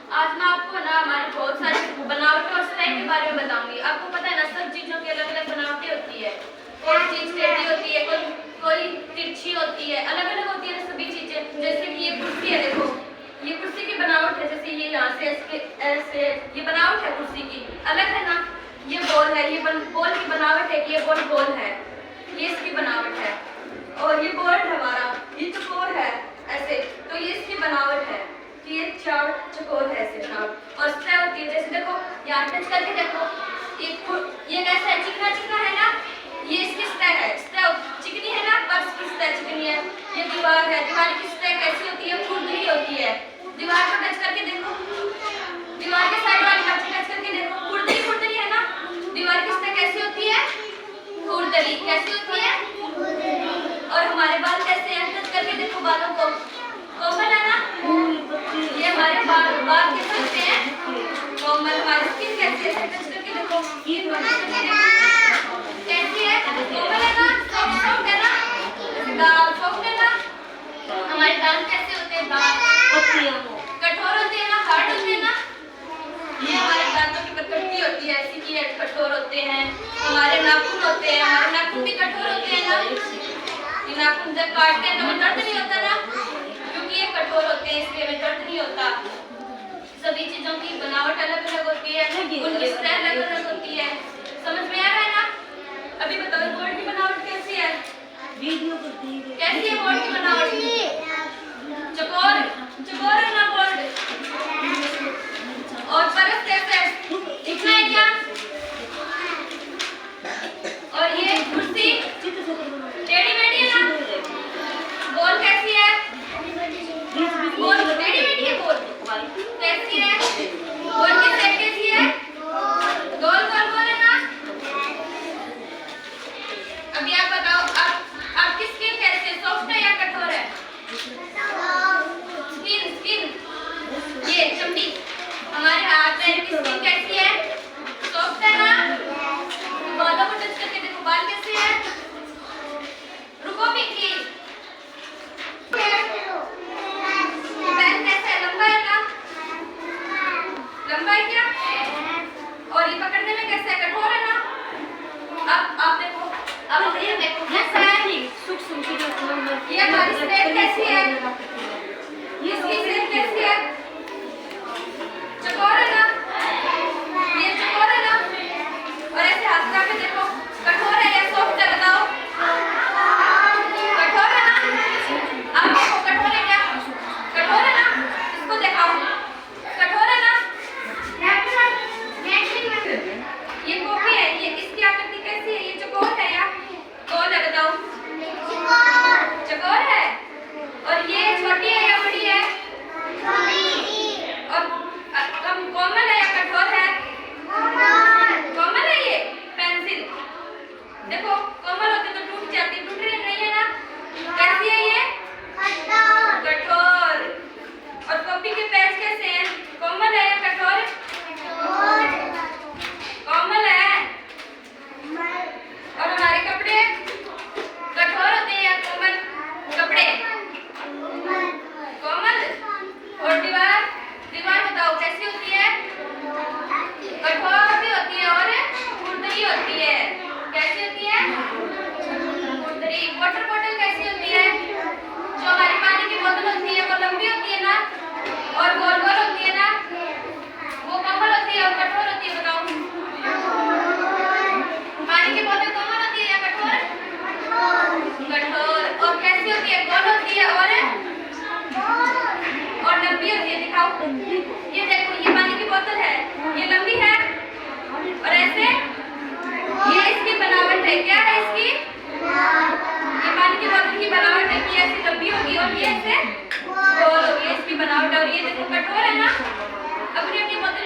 आज मैं आपको ना हमारी बहुत सारी बनावट और स्नैक के बारे में बताऊंगी। आपको पता है ना, सब चीजों की अलग अलग बनावटें होती है। कोई चीज टेढ़ी होती है, कोई तिरछी होती है, अलग अलग होती है सभी चीजें। जैसे कि ये कुर्सी है, देखो ये कुर्सी की बनावट है। जैसे ये यहाँ से ऐसे ये बनावट है कुर्सी की, अलग है ना। ये बॉल है, ये बॉल की बनावट है कि ये बॉल गोल है, ये इसकी बनावट है। और ये बोर्ड है हमारा, ये चकोर है ऐसे, तो ये इसकी बनावट है कि ये चार चकोर है ऐसे बनावट। और सतह होती है, जैसे देखो यहाँ टच करके देखो, ये कैसा है, चिकना चिकना है ना, ये इसकी सतह है। सतह चिकनी है ना, पर इसकी सतह चिकनी है। ये दीवार है, दीवार की सतह कैसी होती है, खुरदरी होती है। दीवार को टच करके देखो, दीवार के साइड वाली बात टच करके देखो, खुरदरी खुरदरी है ना। दीवार की सतह कैसी होती है, खुरदरी। कैसी होती है, और हमारे बाल कैसे हैं, टच करके देखो बालों को, कोमल है ना। ये हमारे बाल कैसे हैं, कोमल। हमारी स्किन कैसी है, टच करके देखो, कैसी है, कोमल है ना, सॉफ्ट है ना, दाल सॉफ्ट है ना। हमारे दांत कैसे होते हैं, दांत कठोर होते हैं ना, हार्ड होते हैं ना। ये हमारे दांतों की प्रकृति होती है ऐसी कि कठोर होते हैं। हमारे नाखून होते हैं, हमारे नाखून भी कठोर होते हैं ना। ये नाखून जब काटते हैं तो हमें दर्द नहीं होता ना, क्योंकि ये कठोर होते हैं, इसलिए हमें दर्द नहीं होता। सभी चीजों की बनावट अलग अलग होती है, उनकी सतह अलग अलग होती है। समझ में आ रहा है ना। अभी बताओ बोर्ड की बनावट कैसी है, कैसी है बोर्ड की बनावट, चकोर चकोर है ना बोर्ड। और परत कैसे है, दिखना है क्या। और ये कुर्सी टेढ़ी मेढ़ी है ना, बॉल कैसी है, बॉल टेढ़ी मेढ़ी है, बॉल कैसी है, बॉल की शेप कैसी है, गोल गोल गोल है ना। अभी आप बताओ, आपकी स्किन कैसी है, सॉफ्ट है या कठोर है, स्किन स्किन ये चमड़ी। हमारे हाथ पैर की स्किन कैसी है, सॉफ्ट है ना। बालों को टच करके देखो, बाल कैसे है, रुको पिंकी, पैर कैसा है, लंबा है ना, लंबा है क्या। और ये पकड़ने में कैसा है, कठोर है ना। अब आप देखो, अब ये देखो कैसा है, ये हमारी स्लेट कैसी है, इसकी स्लेट कैसी है, चकोर है ना, ये चकोर है ना। और ऐसे हाथ लगा के देखो, कठोर है या सॉफ्ट है, बताओ, कठोर है ना। आप देखो कठोर है क्या, कठोर है ना, इसको दिखाओ, कठोर है ना। ये कॉफी है, ये इसकी आकृति कैसी है, ये चकोर है या गोल है, बताओ, चकोर है। और ये छोटी है या बड़ी है, और कम कोमल है या कठोर है, कोमल है। ये पेंसिल देखो, कोमल होती तो टूट जाती, टूट रही नहीं है ना। कैसी है ये, कठोर। और कॉपी के पेज कैसे हैं, कोमल है या कठोर, कोमल है। और हमारे कपड़े कठोर होते हैं या कोमल, कपड़े कोमल। और दीवार दीवार बताओ कैसी होती है, कठोर भी होती है और खुरदरी होती है। कैसी होती है, खुरदरी। वाटर बॉटल कैसी होती है, जो हमारी पानी की बोतल होती है वो लंबी होती है ना, और गोल गोल होती है ना, वो कोमल होती है और कठोर होती है, बताओ। पानी की बोतल कोमल होती है या कठोर, कठोर। और कैसी होती है, गोल होती है और लंबी होती है, दिखाओ। ये देखो, ये पानी की बोतल है, ये लंबी है और ऐसे, ये इसकी बनावट है, क्या है इसकी, ये पानी की बोतल की बनावट है कि ऐसी लंबी होगी और ये ऐसे गोल होगी, इसकी बनावट। और ये देखो कठोर है ना। अपनी अपनी बोतल